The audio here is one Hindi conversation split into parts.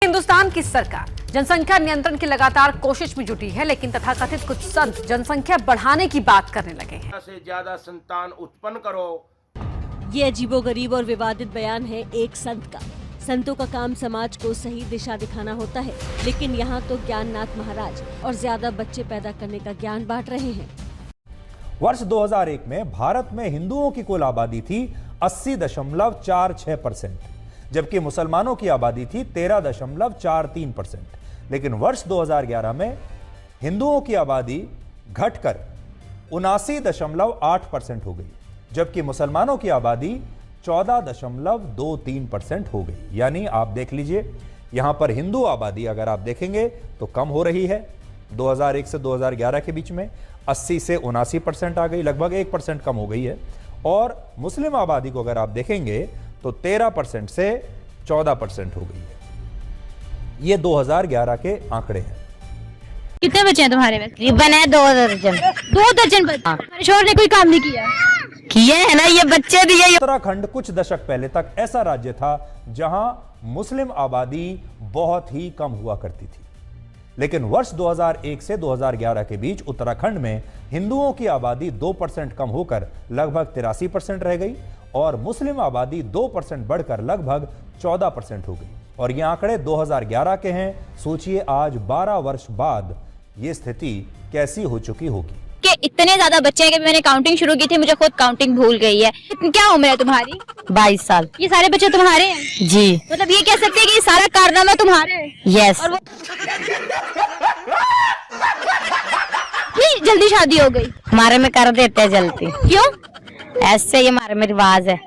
हिंदुस्तान की सरकार जनसंख्या नियंत्रण की लगातार कोशिश में जुटी है, लेकिन तथाकथित कुछ संत जनसंख्या बढ़ाने की बात करने लगे हैं। से ज्यादा संतान उत्पन्न करो। ये अजीबोगरीब और विवादित बयान है एक संत का। संतों का काम समाज को सही दिशा दिखाना होता है, लेकिन यहाँ तो ज्ञाननाथ महाराज और ज्यादा बच्चे पैदा करने का ज्ञान बांट रहे हैं। वर्ष 2001 में भारत में हिंदुओं की कुल आबादी थी 80.46%, जबकि मुसलमानों की आबादी थी 13.43%। लेकिन वर्ष 2011 में हिंदुओं की आबादी घटकर 79.8% हो गई, जबकि मुसलमानों की आबादी 14.23% हो गई। यानी आप देख लीजिए, यहां पर हिंदू आबादी अगर आप देखेंगे तो कम हो रही है। 2001 से 2011 के बीच में 80 से 79% आ गई, लगभग 1% कम हो गई है। और मुस्लिम आबादी को अगर आप देखेंगे तो 13% से 14% हो गई है। ये 2011 के आंकड़े हैं। कितने बच्चे हैं तुम्हारे में? रिबन है 2 दर्जन। 2 दर्जन बच्चे? तुम्हारे शोहर ने कोई काम नहीं किया? किए है ना, ये बच्चे दिए। उत्तराखंड कुछ दशक पहले तक ऐसा राज्य था जहां मुस्लिम आबादी बहुत ही कम हुआ करती थी, लेकिन वर्ष 2001 से 2011 के बीच उत्तराखंड में हिंदुओं की आबादी 2% कम होकर लगभग 83% रह गई और मुस्लिम आबादी 2% बढ़कर लगभग 14% हो गई। और ये आंकड़े 2011 के हैं। सोचिए आज 12 वर्ष बाद ये स्थिति कैसी हो चुकी होगी। कि इतने ज्यादा बच्चे हैं कि मैंने काउंटिंग शुरू की थी, मुझे खुद काउंटिंग भूल गई है। क्या उम्र है तुम्हारी? 22 साल। ये सारे बच्चे तुम्हारे हैं? जी। मतलब ये कह सकते हैं कि ये सारा कारनामा तुम्हारा है? यस। और ये जल्दी शादी हो गई? हमारे में कर देते हैं जल्दी। क्यों? ऐसे ही हमारे में रिवाज है।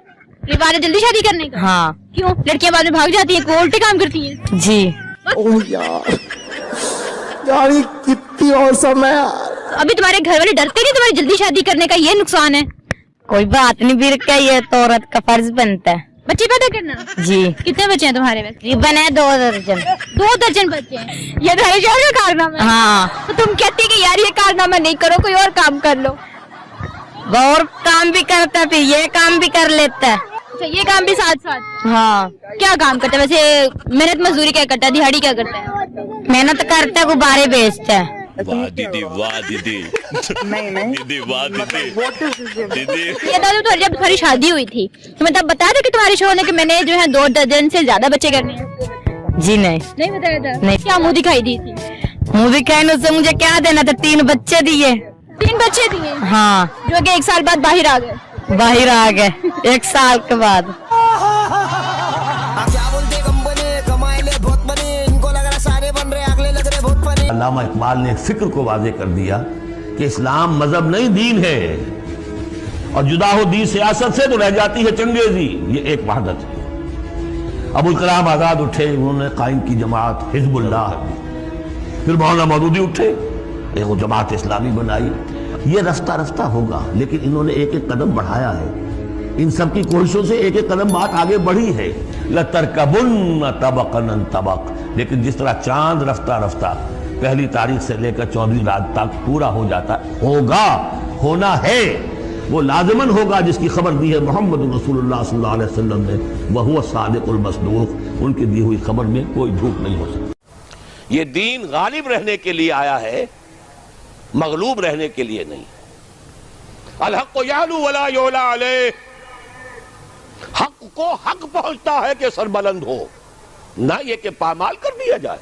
रिवाज है जल्दी शादी करने का? हाँ। क्यों? लड़कियां बाद में भाग जाती हैं, कोई उल्टे काम करती हैं। जी। ओह यार ये कितनी औसम है यार। अभी तुम्हारे घर वाले डरते कि तुम्हारी जल्दी शादी करने का ये नुकसान है? कोई बात नहीं, बीर क्या, ये तो औरत का फर्ज बनता है बच्चे पैदा करना। जी। कितने बच्चे हैं तुम्हारे में? रिबन है 2 दर्जन। 2 दर्जन बच्चे हैं? ये तुम्हारे शोहर का कारनामा है? हाँ। तो तुम कहती कि यार ये कारनामा नहीं करो, कोई और काम कर लो। और काम भी करता है, फिर ये काम भी कर लेता है। अच्छा, ये काम भी साथ साथ? हाँ। क्या काम करता है वैसे? मेहनत मजदूरी क्या करता है? दिहाड़ी क्या करता है? मेहनत करता है, गुब्बारे बेचता है। वाह दीदी, वाह दीदी। नहीं दीदी, वाह दीदी। दीदी ये दादू, तो जब तुम्हारी शादी हुई थी तो मैं तब बताया था कि तुम्हारे शोहर ने कि मैंने जो है 2 दर्जन से ज्यादा बच्चे करने हैं? जी नहीं। नहीं बताया था? नहीं। क्या मुंह दिखाई दी थी? मुँह दिखाने से मुझे क्या देना था? 3 बच्चे दिए। 3 बच्चे दिए? हाँ। जो कि 1 साल बाद बाहर आ गए? बाहर आ गए 1 साल के बाद। अल्लामा इकबाल ने फिक्र को वाज़े कर दिया कि इस्लाम मजहब नहीं दीन है, और जुदा हो दीन सियासत से तो रह जाती है चंगेजी। ये एक वहदत है। अबुल कलाम आजाद उठे, उन्होंने कायम की जमात हिजबुल्लाह। फिर मौलाना मौदूदी उठे, एक जमात इस्लामी बनाई। ये रफ्ता रफ्ता होगा, लेकिन इन्होंने एक एक कदम बढ़ाया है। इन सब की कोशिशों से एक एक कदम बात आगे बढ़ी है। लतरकबुन्न तबक़न तबक़। लेकिन जिस तरह चांद रफ्ता रफ्ता पहली तारीख से लेकर 14वीं रात तक पूरा हो जाता होगा, होना है, वो लाज़िमन होगा जिसकी खबर दी है मोहम्मद रसूलुल्लाह सल्लल्लाहु अलैहि वसल्लम ने। वह सादिकुल मसदूक, उनकी दी हुई खबर में कोई झूठ नहीं हो सकता। ये दीन गालिब रहने के लिए आया है, मगलूब रहने के लिए नहीं। अल हक़्क़ु यालू वला युला अलैह। हक को हक पहुंचता है कि सरबलंद हो, ना ये कि पामाल कर दिया जाए।